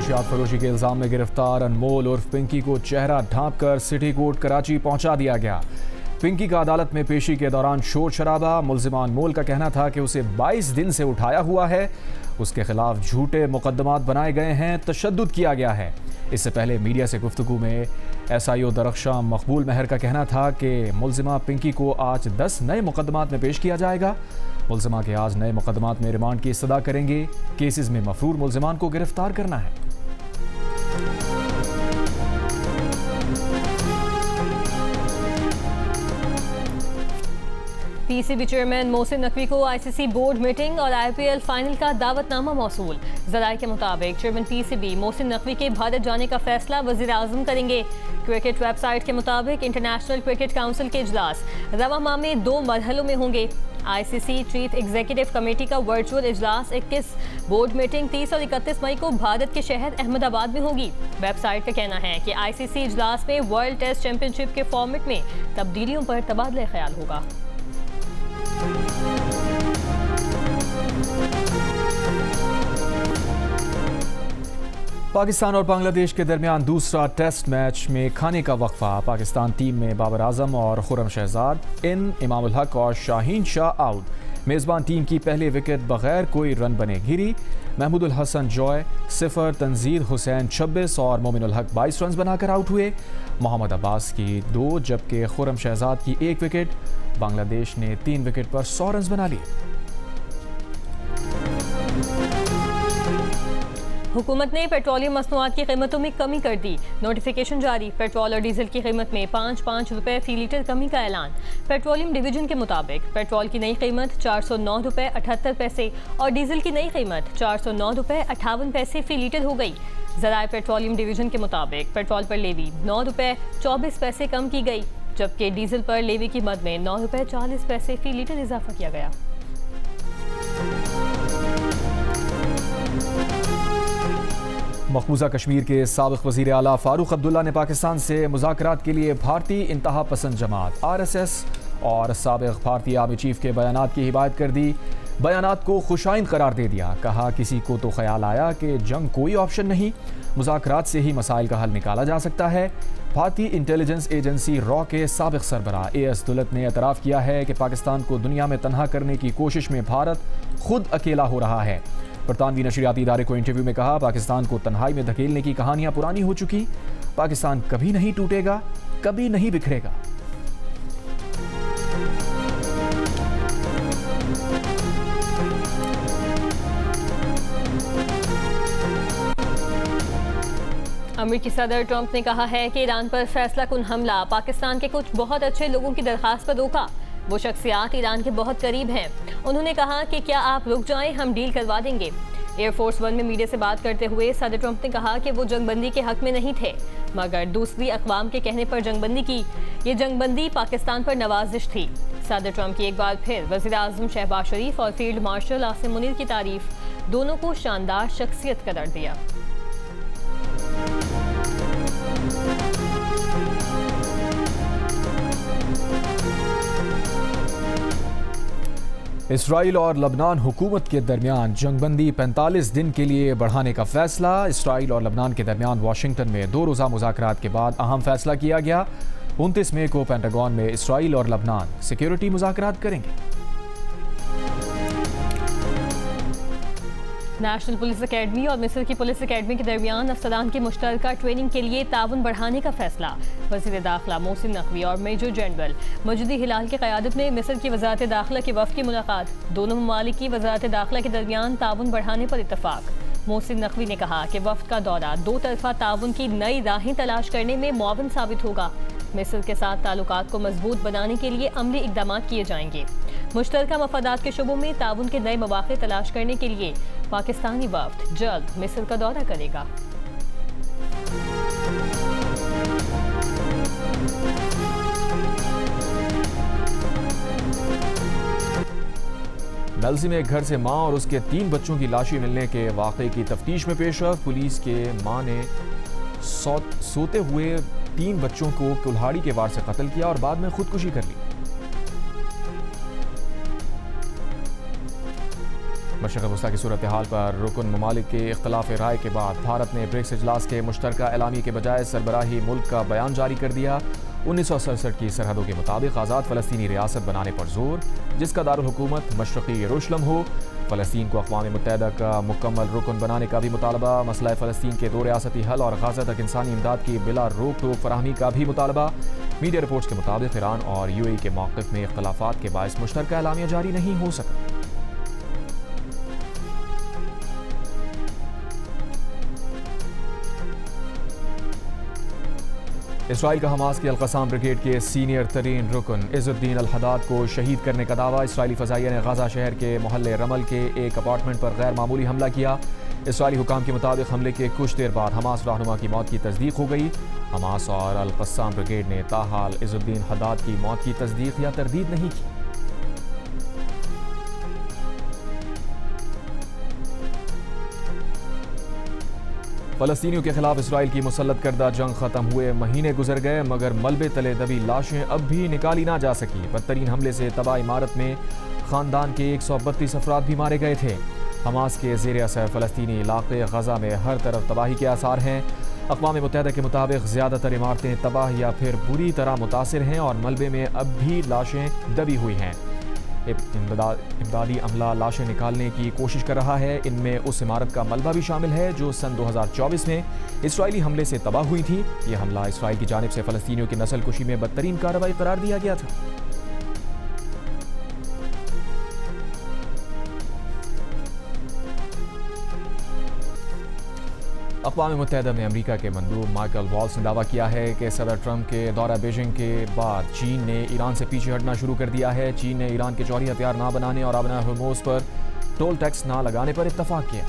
मंशियात फरोशी के इल्जाम में गिरफ्तार अनमोल उर्फ पिंकी को चेहरा ढांपकर सिटी कोर्ट कराची पहुंचा दिया गया। पिंकी का अदालत में पेशी के दौरान शोर शराबा। मुल्जिमा अनमोल का कहना था कि उसे 22 दिन से उठाया हुआ है, उसके खिलाफ झूठे मुकदमात बनाए गए हैं, तशद्दुद किया गया है। इससे पहले मीडिया से गुफ्तगू में SIO दरख्शां मकबूल महर का कहना था कि मुल्जिमा पिंकी को आज 10 नए मुकदमात में पेश किया जाएगा। मुल्जिमा के आज नए मुकदमात में रिमांड की इस्तदा करेंगे। केसेस में मफरूर मुल्जिमान को गिरफ्तार करना है। PCB चेयरमैन मोहसिन नकवी को ICC बोर्ड मीटिंग और IPL फाइनल का दावतनामा मौसूल। ज़राए के मुताबिक चेयरमैन PCB मोहसिन नकवी के भारत जाने का फैसला वज़ीर आज़म करेंगे। क्रिकेट वेबसाइट के मुताबिक इंटरनेशनल क्रिकेट काउंसिल के इजलास रवा माह में 2 मरहलों में होंगे। ICC चीफ एग्जीक्यूटिव कमेटी का वर्चुअल इजलास 21, बोर्ड मीटिंग 30 और 31 मई को भारत के शहर अहमदाबाद में होगी। वेबसाइट का कहना है कि ICC इजलास में वर्ल्ड टेस्ट चैंपियनशिप के फॉर्मेट में तब्दीलियों पर तबादला ख्याल होगा। पाकिस्तान और बांग्लादेश के दरमियान दूसरा टेस्ट मैच में खाने का वक्फा। पाकिस्तान टीम में बाबर आजम और खुर्रम शहजाद इन, इमाम उल हक और शाहीन शाह आउट। मेज़बान टीम की पहले विकेट बगैर कोई रन बने गिरी। महमूद उल हसन जॉय 0, तंजीर हुसैन 26 और मोमिन उल हक 22 रन बनाकर आउट हुए। मोहम्मद अब्बास की 2 जबकि खुर्रम शहजाद की 1 विकेट। बांग्लादेश ने 3 विकेट पर 100 रन बना लिए। हुकूमत ने पेट्रोलियम मसनूआत की कीमतों में कमी कर दी। नोटिफिकेशन जारी। पेट्रोल और डीजल की कीमत में 5-5 रुपए फी लीटर कमी का ऐलान। पेट्रोलियम डिवीजन के मुताबिक पेट्रोल की नई कीमत 409 रुपए 78 पैसे और डीजल की नई कीमत 409 रुपए 58 पैसे फी लीटर हो गई। ज़राए पेट्रोलियम डिवीजन के मुताबिक पेट्रोल पर लेवी 9 रुपए 24 पैसे कम की गई, जबकि डीजल पर लेवी की मद में 9 रुपए 40 पैसे फी लीटर इजाफा किया गया। मकबूजा कश्मीर के साबिक़ वज़ीर आला फ़ारूक अब्दुल्ला ने पाकिस्तान से मुज़ाकरात के लिए भारतीय इंतहा पसंद जमात RSS और साबिक़ भारतीय आर्मी चीफ के बयानात की हिमायत कर दी। बयानात को खुशाइंद करार दे दिया। कहा, किसी को तो ख्याल आया कि जंग कोई ऑप्शन नहीं, मुज़ाकरात से ही मसाइल का हल निकाला जा सकता है। भारतीय इंटेलिजेंस एजेंसी रॉ के साबिक़ सरबराह AS दुलत ने एतराफ़ किया है कि पाकिस्तान को दुनिया में तन्हा करने की कोशिश में भारत खुद अकेला हो रहा है। बरतानवी नशरियाती इदारे को इंटरव्यू में कहा, पाकिस्तान को तन्हाई में धकेलने की कहानियां पुरानी हो चुकी। पाकिस्तान कभी नहीं टूटेगा, कभी नहीं बिखरेगा। अमेरिकी सदर ट्रंप ने कहा है कि ईरान पर फैसला कुन हमला पाकिस्तान के कुछ बहुत अच्छे लोगों की दरख्वास्त पर रोका। वो शख्सियात ईरान के बहुत करीब हैं। उन्होंने कहा कि क्या आप रुक जाएं, हम डील करवा देंगे। एयरफोर्स 1 में मीडिया से बात करते हुए सदर ट्रंप ने कहा कि वो जंगबंदी के हक में नहीं थे, मगर दूसरी अक़वाम के कहने पर जंगबंदी की। ये जंगबंदी पाकिस्तान पर नवाजिश थी। सदर ट्रंप की एक बार फिर वज़ीर आज़म शहबाज शरीफ और फील्ड मार्शल आसिम मुनीर की तारीफ। दोनों को शानदार शख्सियत करार दिया। इसराइल और लबनान हुकूमत के दरमियान जंगबंदी 45 दिन के लिए बढ़ाने का फैसला। इसराइल और लबनान के दरमियान वाशिंगटन में 2 रोज़ा मुज़ाकरात के बाद अहम फैसला किया गया। 29 मई को पेंटागन में इसराइल और लबनान सिक्योरिटी मुज़ाकरात करेंगे। नेशनल पुलिस अकेडमी और मिस्र की पुलिस अकेडमी के दरमियान अफसरान की मुश्तरका ट्रेनिंग के लिए ताउन बढ़ाने का फैसला। वज़ीर दाखिला मोहसिन नकवी और मेजर जनरल मजदी हिलाल की क़यादत में मिस्र की वज़ारत दाखिला के वफ़द की मुलाकात। दोनों ममालिक की वज़ारत दाखिला के दरमियान ताउन बढ़ाने पर इत्तफाक। मोहसिन नकवी ने कहा कि वफ़द का दौरा 2 तरफ़ा ताउन की नई राहें तलाश करने में मुआविन साबित होगा। मिस्र के साथ ताल्लुकात को मजबूत बनाने के लिए अमली इक़दाम किए जाएंगे। मुश्तरका मफादात के शुबों में ताउन के नए मौक़े तलाश करने के लिए पाकिस्तानी वफ़द जल्द मिस्र का दौरा करेगा। मेलसी में एक घर से मां और उसके 3 बच्चों की लाशें मिलने के वाक़े की तफ्तीश में पेशरफ। पुलिस के मां ने सोते हुए 3 बच्चों को कुल्हाड़ी के वार से कत्ल किया और बाद में खुदकुशी कर ली। मशरक़ वस्ता की सूरत हाल पर रुकन ममालिक के इख्तलाफ राय के बाद भारत ने ब्रिक्स इजलास के मुश्तरका एलामी के बजाय सरबराही मुल्क का बयान जारी कर दिया। 1967 की सरहदों के मुताबिक आज़ाद फ़लस्तीनी रियासत बनाने पर जोर, जिसका दारुल हुकूमत मशरक़ी यरूशलेम हो। फ़लस्तीन को अक़वाम मुत्तहिदा का मुकम्मल रुकन बनाने का भी मुतालबा। मसला फ़लस्तीन के 2 रियासती हल और गाज़ा तक इंसानी इमदाद की बिला रोक टोक फराहमी का भी मुतालबा। मीडिया रिपोर्ट्स के मुताबिक ईरान और UAE के मौक़िफ़ में इख्तलाफात के बायस मुश्तरका एलामिया जारी नहीं हो सका। इसराइल का हमास की अल-क़स्साम ब्रिगेड के सीनियर तरीन रुकन इज़्ज़ुद्दीन अल-हद्दाद को शहीद करने का दावा। इसराइली फ़ज़ाइया ने गाज़ा शहर के मोहल्ले रमल के एक अपार्टमेंट पर गैर मामूली हमला किया। इसराइली हुकाम के मुताबिक हमले के कुछ देर बाद हमास रहनुमा की मौत की तस्दीक हो गई। हमास और अल-क़स्साम ब्रिगेड ने ताहाल इज़्ज़ुद्दीन हद्दाद की मौत की तस्दीक या तरदीद नहीं की। फ़लस्तीनियों के खिलाफ इसराइल की मुसल्लत करदा जंग खत्म हुए महीने गुजर गए, मगर मलबे तले दबी लाशें अब भी निकाली ना जा सकी। बदतरीन हमले से तबाह इमारत में ख़ानदान के 132 अफराद भी मारे गए थे। हमास के ज़ेर असर फ़लस्तीनी इलाक़े गज़ा में हर तरफ तबाही के आसार हैं। अक़वाम मुत्तहिदा के मुताबिक ज़्यादातर इमारतें तबाह या फिर बुरी तरह मुतासिर हैं और मलबे में अब भी लाशें दबी हुई हैं। इमदादी अमला लाशें निकालने की कोशिश कर रहा है। इनमें उस इमारत का मलबा भी शामिल है जो सन 2024 में इसराइली हमले से तबाह हुई थी। यह हमला इसराइल की जानिब से फ़लस्तीनियों की नस्ल कुशी में बदतरीन कार्रवाई करार दिया गया था। अक़वाम मुत्तहिदा में अमरीका के मंदूब माइकल वॉल्स ने दावा किया है कि सदर ट्रंप के दौरा बीजिंग के बाद चीन ने ईरान से पीछे हटना शुरू कर दिया है। चीन ने ईरान के जौहरी हथियार ना बनाने और आबना हर्मोज पर टोल टैक्स ना लगाने पर इत्तफाक किया।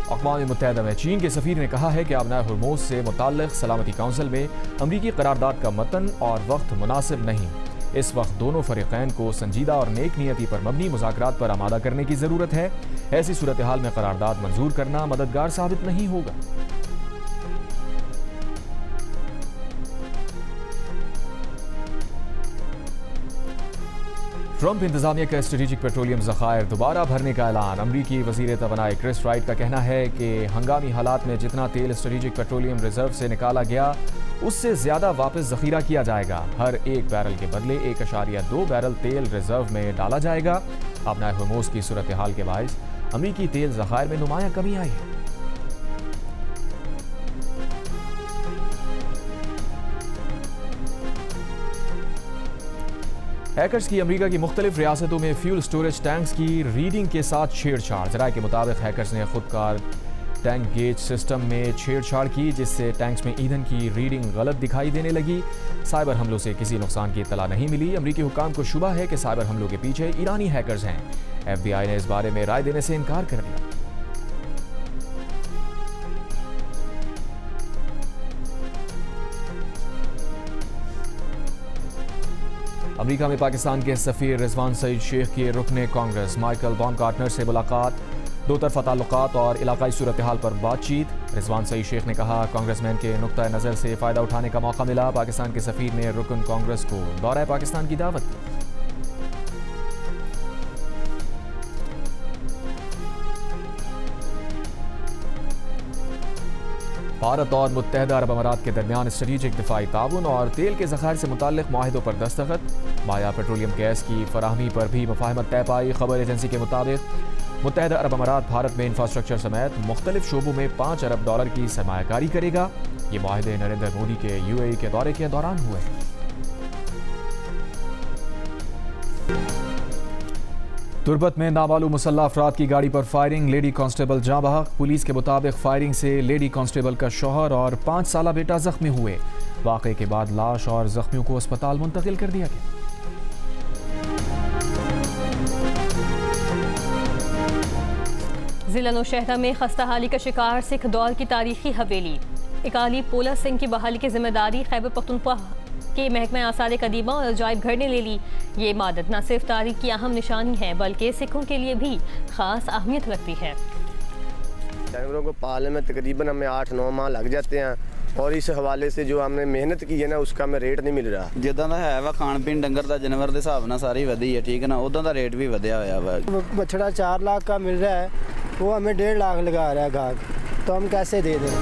अक़वाम मुत्तहिदा में चीन के सफ़ीर ने कहा है कि आबना हर्मोज से मुताल्लिक़ सलामती काउंसिल में अमरीकी करारदाद का मतन और वक्त मुनासिब नहीं। इस वक्त दोनों फ़रीक़ैन को संजीदा और नेक नियति पर मबनी मुज़ाकरात पर आमादा करने की ज़रूरत है। ऐसी सूरत हाल में करारदाद मंजूर करना मददगार साबित नहीं होगा। ट्रंप इंतजामिया का स्ट्रेटेजिक पेट्रोलियम ज़खायर दोबारा भरने का ऐलान। अमरीकी वज़ीर तवानाई क्रिस राइट का कहना है कि हंगामी हालात में जितना तेल स्ट्रेटेजिक पेट्रोलियम रिजर्व से निकाला गया उससे ज़्यादा वापस ज़ख़ीरा किया जाएगा। हर एक बैरल के बदले 1.2 बैरल तेल रिजर्व में डाला जाएगा। आबना हर्मोज की सूरत हाल के बायस अमरीकी तेल ज़खायर में नुमाया कमी आई है। हैकर्स की अमरीका की मुख्तलिफ रियासतों में फ्यूल स्टोरेज टैंक्स की रीडिंग के साथ छेड़छाड़। ज़राए के मुताबिक हैकर्स ने खुदकार टैंक गेज सिस्टम में छेड़छाड़ की, जिससे टैंक्स में ईंधन की रीडिंग गलत दिखाई देने लगी। साइबर हमलों से किसी नुकसान की इत्तला नहीं मिली। अमरीकी हुकाम को शुबा है कि साइबर हमलों के पीछे ईरानी हैकर्स हैं। FBI ने इस बारे में राय देने से इनकार कर दिया। अमेरिका में पाकिस्तान के सफ़ीर रिजवान सईद शेख की रुकने कांग्रेस माइकल बाumgartner से मुलाकात। दो तरफ़ा ताल्लुकात और इलाकाई सूरत हाल पर बातचीत। रिजवान सईद शेख ने कहा कांग्रेसमैन के नुक्ता नज़र से फ़ायदा उठाने का मौका मिला। पाकिस्तान के सफ़ीर ने रुकन कांग्रेस को दौरा पाकिस्तान की दावत दी। भारत और मुत्तहिदा अरब अमारात के दरमियान स्ट्रेटेजिक दिफाई ताउन और तेल के ज़खायर से मुताल्लिक़ मुआहिदों पर दस्तखत। माया पेट्रोलियम गैस की फराहमी पर भी मुफाहमत तय पाई। खबर एजेंसी के मुताबिक मुत्तहिदा अरब अमारात भारत में इंफ्रास्ट्रक्चर समेत मुख्तलिफ शोबों में $5 अरब की सरमायाकारी करेगा। ये मुआहिदे नरेंद्र मोदी के UAE के दौरे के दौरान हुए। तुर्बत में नामालूम मुसल्लह अफराद की गाड़ी पर फायरिंग, लेडी कांस्टेबल जाँ बहक। पुलिस के मुताबिक फायरिंग से लेडी कांस्टेबल का शौहर और 5 साला बेटा जख्मी हुए। वाक़े के बाद लाश और जख्मियों को अस्पताल मुंतकिल कर दिया गया। जिला नौशहरा में खस्ताहाली का शिकार सिख दौर की तारीखी हवेली। इकाली पोला सिंह की बहाली की जिम्मेदारी खैबर पख्तूनख्वा के महकमा आसार कदीमा और अजायब घर ने ले ली। ये इमादत न सिर्फ तारीख की अहम निशानी है बल्कि सिखों के लिए भी खास अहमियत रखती है। जानवरों को पालने में तकरीबन हमें 8-9 माह लग जाते हैं और इस हवाले से जो हमने मेहनत की है ना उसका हमें रेट नहीं मिल रहा। ਜਿੱਦਾਂ ਦਾ ਹੈ ਵਾ ਖਾਣ ਪੀਣ ਡੰਗਰ ਦਾ ਜਾਨਵਰ ਦੇ ਹਿਸਾਬ ਨਾਲ ਸਾਰੀ ਵਧੀ ਹੈ, ठीक है ना, उदा ਦਾ रेट भी ਵਧਿਆ ਹੋਇਆ ਵਾ। बछड़ा 4 लाख का मिल रहा है, वो हमें 1.5 लाख लगा रहा है गाहक, तो हम कैसे दे दें।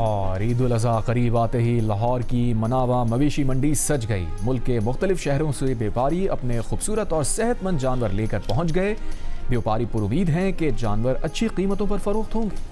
और ईद उल अज़हा करीब आते ही लाहौर की मनावा मवेशी मंडी सज गई। मुल्क के मुख्तलिफ शहरों से व्यापारी अपने खूबसूरत और सेहतमंद जानवर लेकर पहुंच गए। व्यापारी पुरुमीद हैं कि जानवर अच्छी कीमतों पर फरोख्त होंगे।